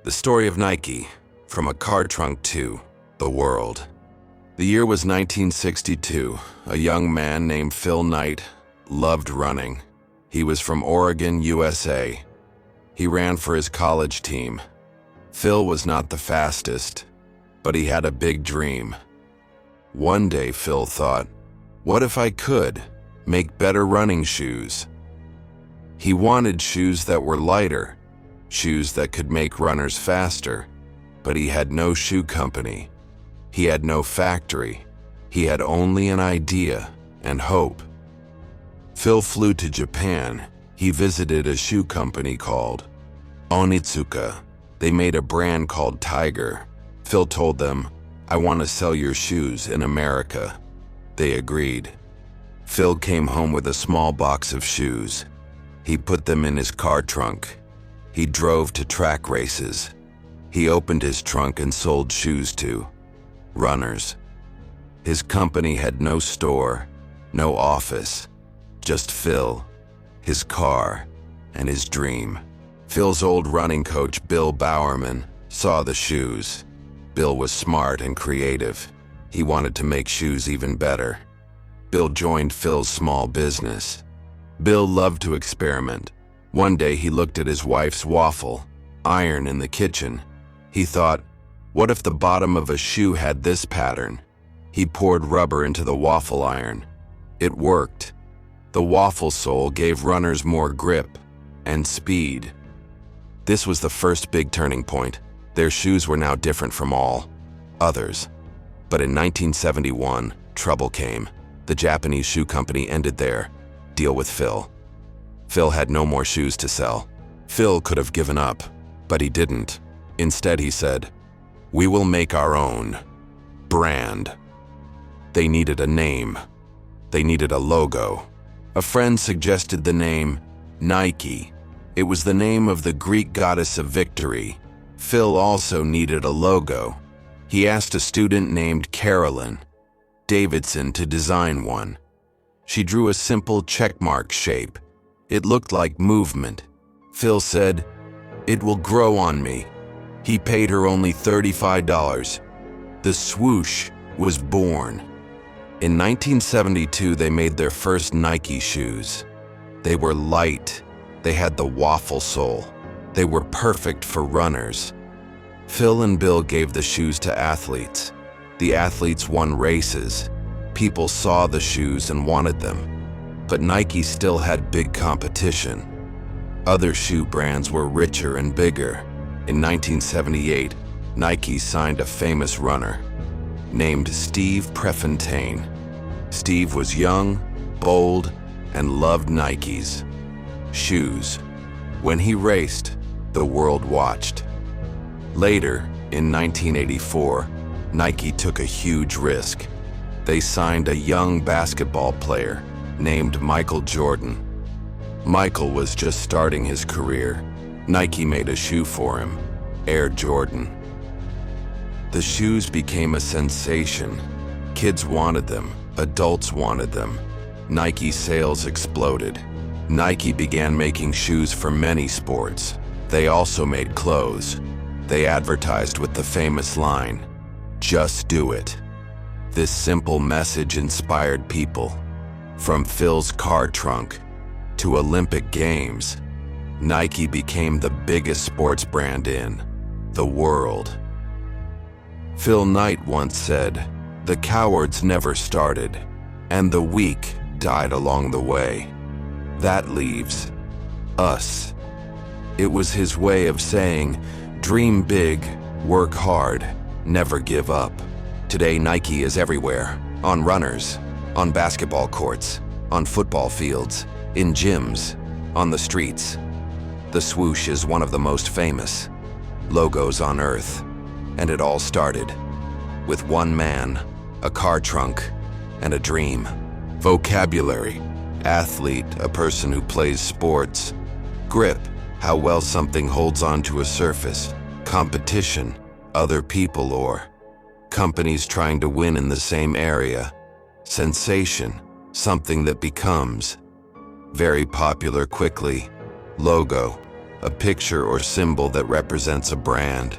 The story of Nike, from a car trunk to the world. The year was 1962. A young man named Phil Knight loved running. He was from Oregon, USA. He ran for his college team. Phil was not the fastest, but he had a big dream. One day, Phil thought, what if I could make better running shoes? He wanted shoes that were lighter, shoes that could make runners faster, but he had no shoe company. He had no factory. He had only an idea and hope. Phil flew to Japan. He visited a shoe company called Onitsuka. They made a brand called Tiger. Phil told them, I want to sell your shoes in America. They agreed. Phil came home with a small box of shoes. He put them in his car trunk. He drove to track races. He opened his trunk and sold shoes to runners. His company had no store, no office, just Phil, his car, and his dream. Phil's old running coach, Bill Bowerman, saw the shoes. Bill was smart and creative. He wanted to make shoes even better. Bill joined Phil's small business. Bill loved to experiment. One day he looked at his wife's waffle iron in the kitchen. He thought, what if the bottom of a shoe had this pattern? He poured rubber into the waffle iron. It worked. The waffle sole gave runners more grip and speed. This was the first big turning point. Their shoes were now different from all others. But in 1971, trouble came. The Japanese shoe company ended their deal with Phil. Phil had no more shoes to sell. Phil could have given up, but he didn't. Instead, he said, we will make our own brand. They needed a name. They needed a logo. A friend suggested the name Nike. It was the name of the Greek goddess of victory. Phil also needed a logo. He asked a student named Carolyn Davidson to design one. She drew a simple checkmark shape. It looked like movement. Phil said, it will grow on me. He paid her only $35. The swoosh was born. In 1972, they made their first Nike shoes. They were light. They had the waffle sole. They were perfect for runners. Phil and Bill gave the shoes to athletes. The athletes won races. People saw the shoes and wanted them. But Nike still had big competition. Other shoe brands were richer and bigger. In 1978, Nike signed a famous runner named Steve Prefontaine. Steve was young, bold, and loved Nike's shoes. When he raced, the world watched. Later, in 1984, Nike took a huge risk. They signed a young basketball player named Michael Jordan. Michael was just starting his career. Nike made a shoe for him, Air Jordan. The shoes became a sensation. Kids wanted them, adults wanted them. Nike sales exploded. Nike began making shoes for many sports. They also made clothes. They advertised with the famous line, "Just do it." This simple message inspired people. From Phil's car trunk to Olympic Games, Nike became the biggest sports brand in the world. Phil Knight once said, "The cowards never started, and the weak died along the way." That leaves us. It was his way of saying, dream big, work hard, never give up. Today, Nike is everywhere, on runners, on basketball courts, on football fields, in gyms, on the streets. The swoosh is one of the most famous logos on earth, and it all started with one man, a car trunk, and a dream. Vocabulary: athlete, a person who plays sports. Grip: how well something holds onto a surface. Competition: other people or companies trying to win in the same area. Sensation: something that becomes very popular quickly. Logo: a picture or symbol that represents a brand,